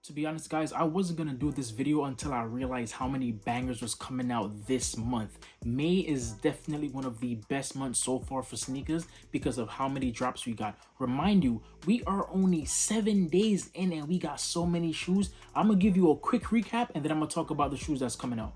To be honest, guys, I wasn't gonna do this video until I realized how many bangers was coming out this month. May is definitely one of the best months so far for sneakers because of how many drops we got. Remind you, we are only 7 days in and we got so many shoes. I'm gonna give you a quick recap and then I'm gonna talk about the shoes that's coming out.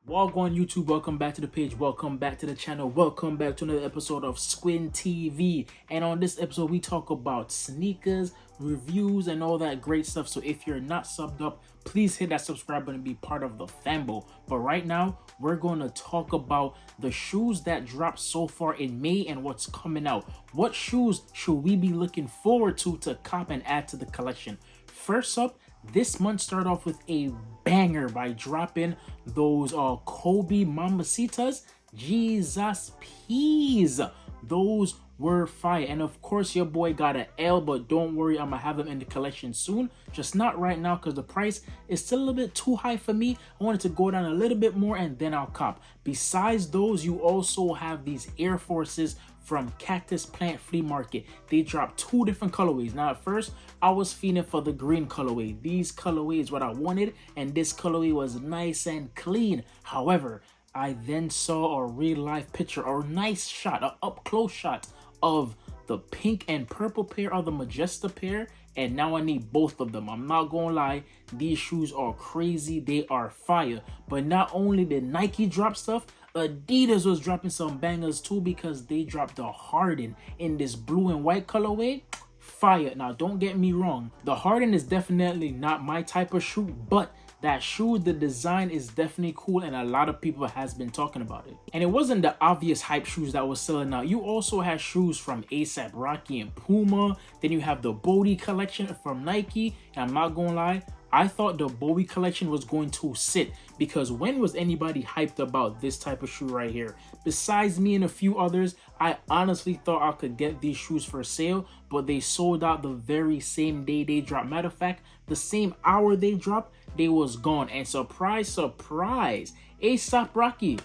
Wagwan YouTube, welcome back to the page, welcome back to the channel, welcome back to another episode of Squin TV. And on this episode we talk about sneakers, reviews, and all that great stuff. So if you're not subbed up, please hit that subscribe button and be part of the fambo. But right now we're going to talk about the shoes that dropped so far in May and what's coming out. What shoes should we be looking forward to cop and add to the collection? First up, this month started off with a banger by dropping those Kobe Mamacitas. Jesus peas, those were fire. And of course your boy got an L, but don't worry, I'm gonna have them in the collection soon, just not right now because the price is still a little bit too high for me. I wanted to go down a little bit more and then I'll cop. Besides those, you also have these Air Forces from Cactus Plant Flea Market. They dropped 2 different colorways. Now at first I was feeling for the green colorway. These colorway is what I wanted, and this colorway was nice and clean. However, I then saw a real life picture, or a nice shot, an up close shot of the pink and purple pair of the Majesta pair, and now I need both of them. I'm not gonna lie, these shoes are crazy, they are fire. But not only did Nike drop stuff, Adidas was dropping some bangers too, because they dropped the Harden in this blue and white colorway. Fire. Now don't get me wrong, the Harden is definitely not my type of shoe, but that shoe, the design is definitely cool and a lot of people has been talking about it. And it wasn't the obvious hype shoes that was selling out. You also had shoes from ASAP Rocky and Puma. Then you have the Bodie collection from Nike. And I'm not gonna lie, I thought the Bowie collection was going to sit, because when was anybody hyped about this type of shoe right here? Besides me and a few others, I honestly thought I could get these shoes for sale, but they sold out the very same day they dropped. Matter of fact, the same hour they dropped, they was gone. And surprise, surprise, ASAP Rocky,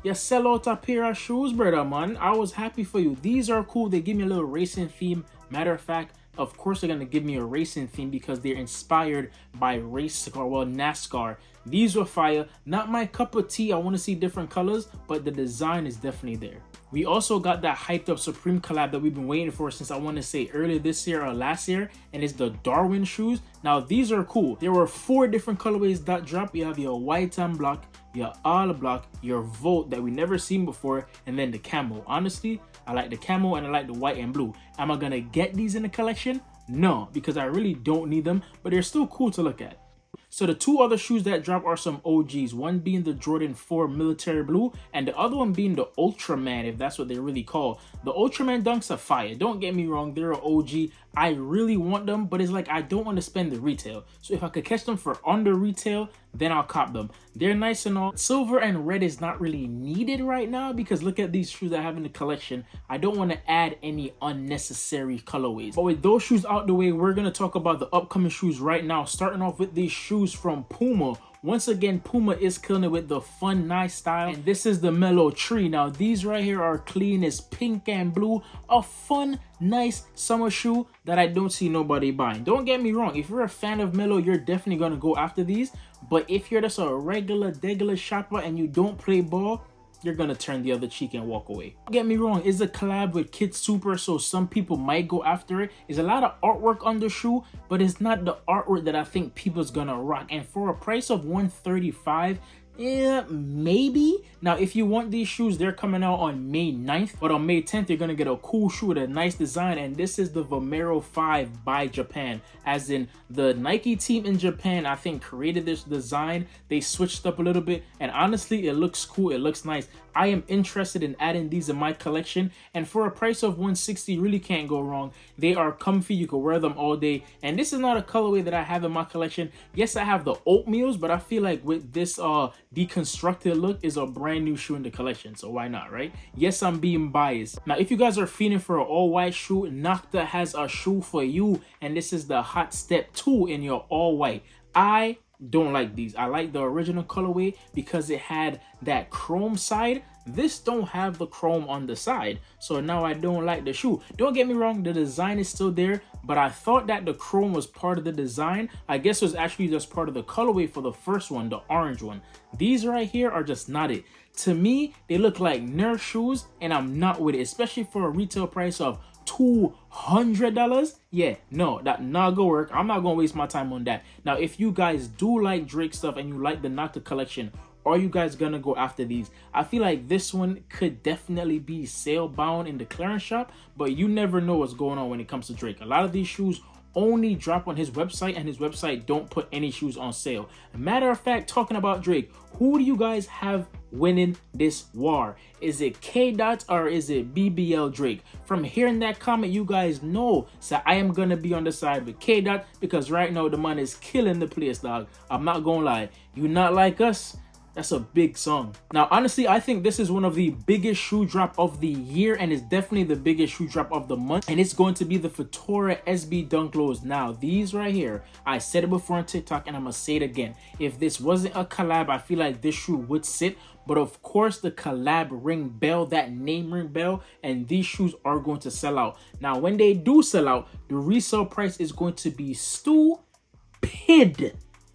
you sell out a pair of shoes, brother, man. I was happy for you. These are cool. They give me a little racing theme. Matter of fact, of course they're gonna give me a racing theme because they're inspired by race car, well, NASCAR. These were fire. Not my cup of tea. I want to see different colors, but the design is definitely there. We also got that hyped up Supreme collab that we've been waiting for since, I want to say, earlier this year or last year, and it's the Darwin shoes. Now these are cool. There were 4 different colorways that dropped. You have your white and black, your all black, your Volt that we never seen before, and then the camo. Honestly, I like the camo and I like the white and blue. Am I gonna get these in the collection? No, because I really don't need them, but they're still cool to look at. So the 2 other shoes that drop are some OGs, one being the Jordan 4 Military Blue and the other one being the Ultraman, if that's what they really call. The Ultraman dunks are fire, don't get me wrong, they're an OG. I really want them, but it's like I don't want to spend the retail. So if I could catch them for under retail, then I'll cop them. They're nice and all. Silver and red is not really needed right now because look at these shoes I have in the collection. I don't want to add any unnecessary colorways. But with those shoes out the way, we're going to talk about the upcoming shoes right now, starting off with these shoes from Puma. Once again, Puma is killing it with the fun, nice style. And this is the Mellow Tree. Now, these right here are clean as pink and blue. A fun, nice summer shoe that I don't see nobody buying. Don't get me wrong. If you're a fan of Mellow, you're definitely going to go after these. But if you're just a regular shopper and you don't play ball, you're gonna turn the other cheek and walk away. Don't get me wrong, it's a collab with Kid Super, so some people might go after it. There's a lot of artwork on the shoe, but it's not the artwork that I think people's gonna rock. And for a price of $135, yeah, maybe. Now, if you want these shoes, they're coming out on May 9th. But on May 10th, you're going to get a cool shoe with a nice design. And this is the Vomero 5 by Japan. As in, the Nike team in Japan, I think, created this design. They switched up a little bit. And honestly, it looks cool. It looks nice. I am interested in adding these in my collection. And for a price of $160, you really can't go wrong. They are comfy. You can wear them all day. And this is not a colorway that I have in my collection. Yes, I have the oatmeals, but I feel like with this deconstructed look is a brand new shoe in the collection, so why not, right? Yes, I'm being biased. Now if you guys are feeling for an all-white shoe, Nocta has a shoe for you, and this is the Hot Step 2 in your all-white. I don't like these. I like the original colorway because it had that chrome side this don't have the chrome on the side, so now I don't like the shoe. Don't get me wrong, the design is still there, but I thought that the chrome was part of the design. I guess it was actually just part of the colorway for the first one, the orange one. These right here are just not it. To me, they look like Nerf shoes, and I'm not with it, especially for a retail price of $200. Yeah, no, that not gonna work. I'm not gonna waste my time on that. Now, if you guys do like Drake stuff and you like the Nocta collection, are you guys gonna go after these? I feel like this one could definitely be sale bound in the clearance shop, but you never know what's going on when it comes to Drake. A lot of these shoes only drop on his website, and his website don't put any shoes on sale. Matter of fact, talking about Drake, who do you guys have winning this war? Is it K-Dot or is it BBL Drake? From hearing that comment, you guys know, so I am gonna be on the side with K-Dot, because right now the man is killing the place, dog. I'm not gonna lie. You not like us? That's a big song. Now, honestly, I think this is one of the biggest shoe drop of the year, and it's definitely the biggest shoe drop of the month, and it's going to be the Futura SB Dunk Lows. Now, these right here, I said it before on TikTok, and I'm gonna say it again. If this wasn't a collab, I feel like this shoe would sit, but of course, the collab ring bell, that name ring bell, and these shoes are going to sell out. Now, when they do sell out, the resale price is going to be stupid.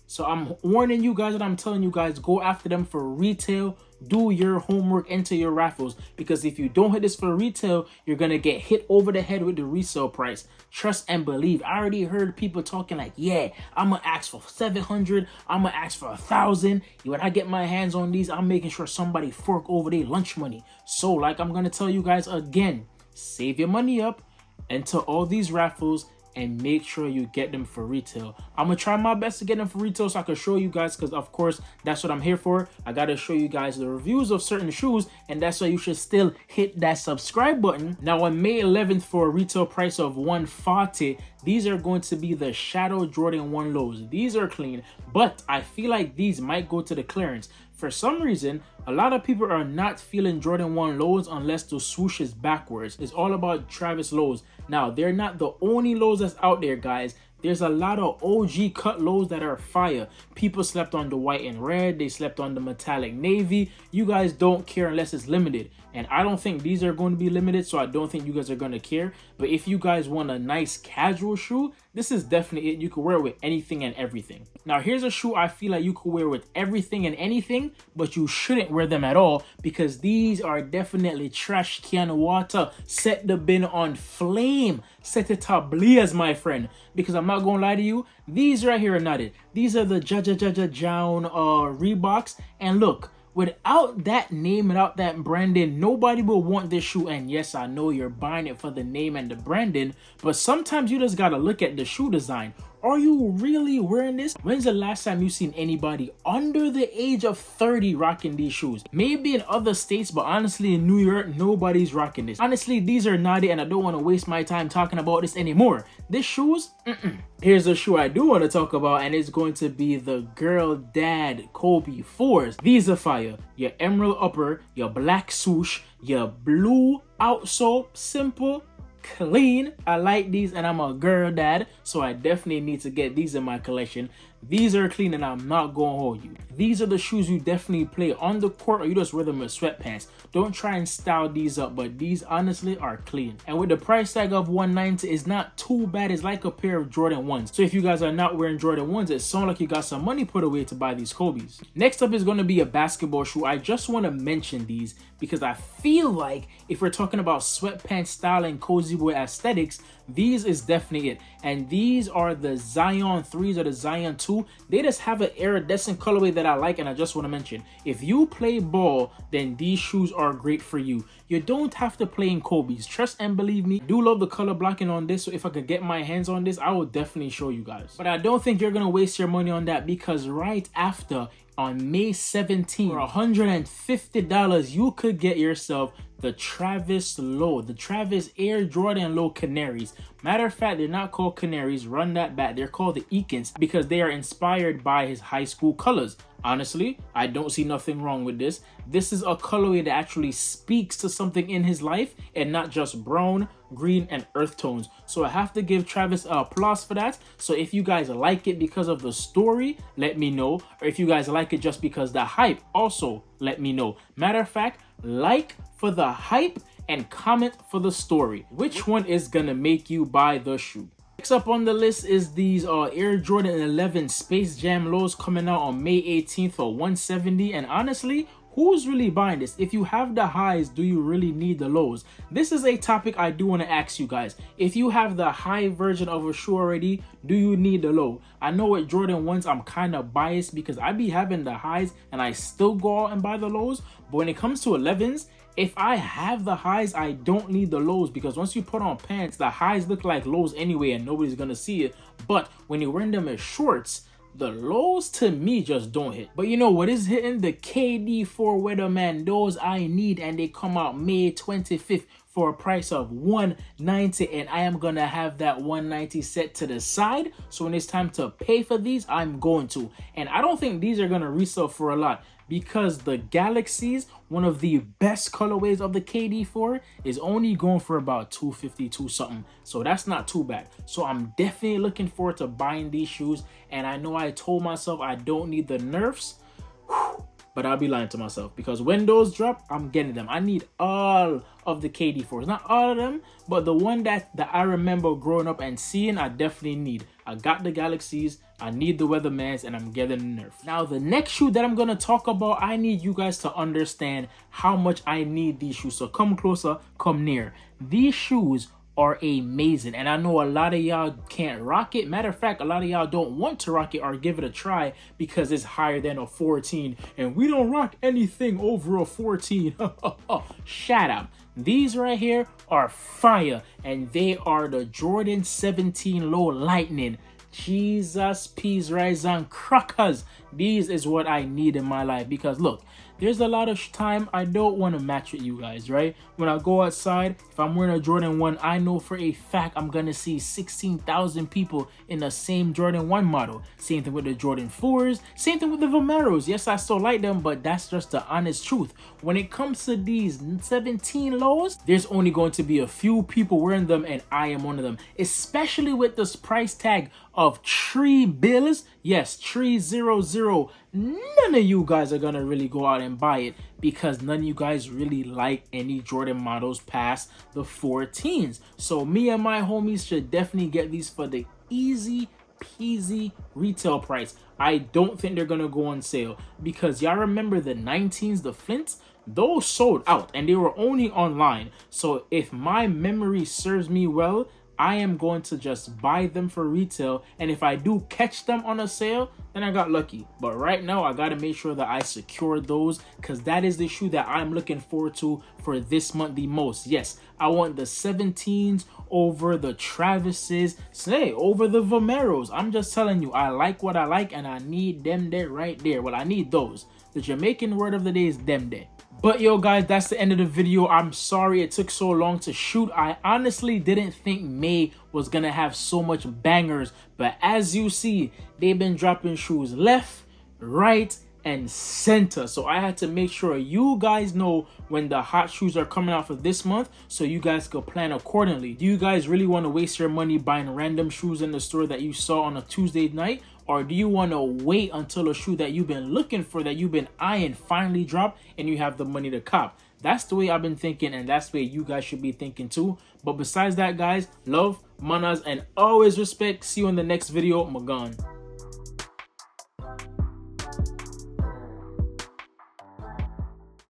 So I'm warning you guys, and I'm telling you guys, go after them for retail. Do your homework, enter your raffles, because if you don't hit this for retail, you're gonna get hit over the head with the resale price. Trust and believe. I already heard people talking like, yeah, I'm gonna ask for 700, I'm gonna ask for 1,000. When I get my hands on these, I'm making sure somebody fork over their lunch money. So like I'm gonna tell you guys again, save your money up, enter all these raffles, and make sure you get them for retail. I'm gonna try my best to get them for retail so I can show you guys, because of course that's what I'm here for. I gotta show you guys the reviews of certain shoes, and that's why you should still hit that subscribe button. Now on May 11th, for a retail price of $140, these are going to be the Shadow Jordan 1 lows. These are clean, but I feel like these might go to the clearance. For some reason, a lot of people are not feeling Jordan 1 lows unless the swoosh is backwards. It's all about Travis lows. Now, they're not the only lows that's out there, guys. There's a lot of OG cut lows that are fire. People slept on the white and red. They slept on the metallic navy. You guys don't care unless it's limited. And I don't think these are going to be limited, so I don't think you guys are going to care. But if you guys want a nice casual shoe, this is definitely it. You can wear it with anything and everything. Now, here's a shoe I feel like you could wear with everything and anything, but you shouldn't wear them at all, because these are definitely trash can water. Set the bin on flame. Set it ablaze, my friend. Because I'm not going to lie to you, these right here are not it. These are the Jawn Reeboks. And look, without that name, without that branding, nobody will want this shoe. And yes, I know you're buying it for the name and the branding, but sometimes you just gotta look at the shoe design. Are you really wearing this? When's the last time you seen anybody under the age of 30 rocking these shoes? Maybe in other states, but honestly in New York, nobody's rocking this. Honestly, these are not it, and I don't want to waste my time talking about this anymore. This shoes, Here's a shoe I do want to talk about, and it's going to be the Girl Dad Kobe 4s. These are fire. Your emerald upper, your black swoosh, your blue outsole, simple, clean. I like these, and I'm a girl dad, so I definitely need to get these in my collection. These are clean, and I'm not gonna hold you. These are the shoes you definitely play on the court, or you just wear them with sweatpants. Don't try and style these up, but these honestly are clean. And with the price tag of $190, it's not too bad. It's like a pair of Jordan 1s. So if you guys are not wearing Jordan 1s, it sounds like you got some money put away to buy these Kobe's. Next up is going to be a basketball shoe. I just want to mention these because I feel like if we're talking about sweatpants style and cozy boy aesthetics, these is definitely it. And these are the Zion 3s or the Zion 2. They just have an iridescent colorway that I like, and I just want to mention, if you play ball, then these shoes are great for you. You don't have to play in Kobe's. Trust and believe me, I do love the color blocking on this, so if I could get my hands on this, I will definitely show you guys. But I don't think you're going to waste your money on that, because right after, on May 17th, for $150, you could get yourself the Travis Low, the Travis Air Jordan Low Canaries. Matter of fact, they're not called Canaries, run that back. They're called the Eakins because they are inspired by his high school colors. Honestly, I don't see nothing wrong with this. This is a colorway that actually speaks to something in his life and not just brown, green, and earth tones. So I have to give Travis applause for that. So if you guys like it because of the story, let me know. Or if you guys like it just because the hype, also let me know. Matter of fact, like for the hype, and comment for the story. Which one is gonna make you buy the shoe? Next up on the list is these Air Jordan 11 Space Jam lows coming out on May 18th for $170. And honestly, who's really buying this? If you have the highs, do you really need the lows? This is a topic I do want to ask you guys. If you have the high version of a shoe already, do you need the low? I know with Jordan 1s, I'm kind of biased because I be having the highs and I still go out and buy the lows. But when it comes to 11s, if I have the highs, I don't need the lows, because once you put on pants, the highs look like lows anyway and nobody's gonna see it. But when you're wearing them as shorts, the lows to me just don't hit. But you know what is hitting? The KD4 Weatherman. Those I need, and they come out May 25th for a price of $190, and I am gonna have that $190 set to the side, so when it's time to pay for these, I'm going to. And I don't think these are gonna resell for a lot, because the Galaxies, one of the best colorways of the KD4, is only going for about $252 something. So that's not too bad. So I'm definitely looking forward to buying these shoes. And I know I told myself I don't need the Nerfs, but I'll be lying to myself, because when those drop, I'm getting them. I need all of the KD4s, not all of them, but the one that I remember growing up and seeing, I definitely need. I got the Galaxies, I need the Weathermans, and I'm getting the Nerf. Now the next shoe that I'm gonna talk about, I need you guys to understand how much I need these shoes. So come closer, come near. These shoes are amazing, and I know a lot of y'all can't rock it. Matter of fact, a lot of y'all don't want to rock it or give it a try because it's higher than a 14, and we don't rock anything over a 14. Shut up. These right here are fire, and they are the Jordan 17 Low Lightning. Jesus, peas, rice, and crackers. These is what I need in my life, because look, there's a lot of time I don't want to match with you guys, right? When I go outside, if I'm wearing a Jordan 1, I know for a fact I'm going to see 16,000 people in the same Jordan 1 model. Same thing with the Jordan 4s, same thing with the Vomeros. Yes, I still like them, but that's just the honest truth. When it comes to these 17 lows, there's only going to be a few people wearing them, and I am one of them. Especially with this price tag of Tree Bills. Yes, 300. None of you guys are gonna really go out and buy it, because none of you guys really like any Jordan models past the 14s. So me and my homies should definitely get these for the easy peasy retail price. I don't think they're gonna go on sale, because y'all remember the 19s, the Flints? Those sold out and they were only online. So if my memory serves me well, I am going to just buy them for retail, and if I do catch them on a sale, then I got lucky. But right now, I got to make sure that I secure those, because that is the shoe that I'm looking forward to for this month the most. Yes, I want the 17s over the Travises, say over the Vomeros. I'm just telling you, I like what I like, and I need them there right there. Well, I need those. The Jamaican word of the day is them there. But yo guys, that's the end of the video. I'm sorry it took so long to shoot. I honestly didn't think May was gonna have so much bangers, but as you see, they've been dropping shoes left, right, and center. So I had to make sure you guys know when the hot shoes are coming out for this month, so you guys could plan accordingly. Do you guys really want to waste your money buying random shoes in the store that you saw on a Tuesday night? Or do you want to wait until a shoe that you've been looking for, that you've been eyeing, finally drop and you have the money to cop? That's the way I've been thinking, and that's the way you guys should be thinking too. But besides that, guys, love, manners, and always respect. See you in the next video. I'm gone.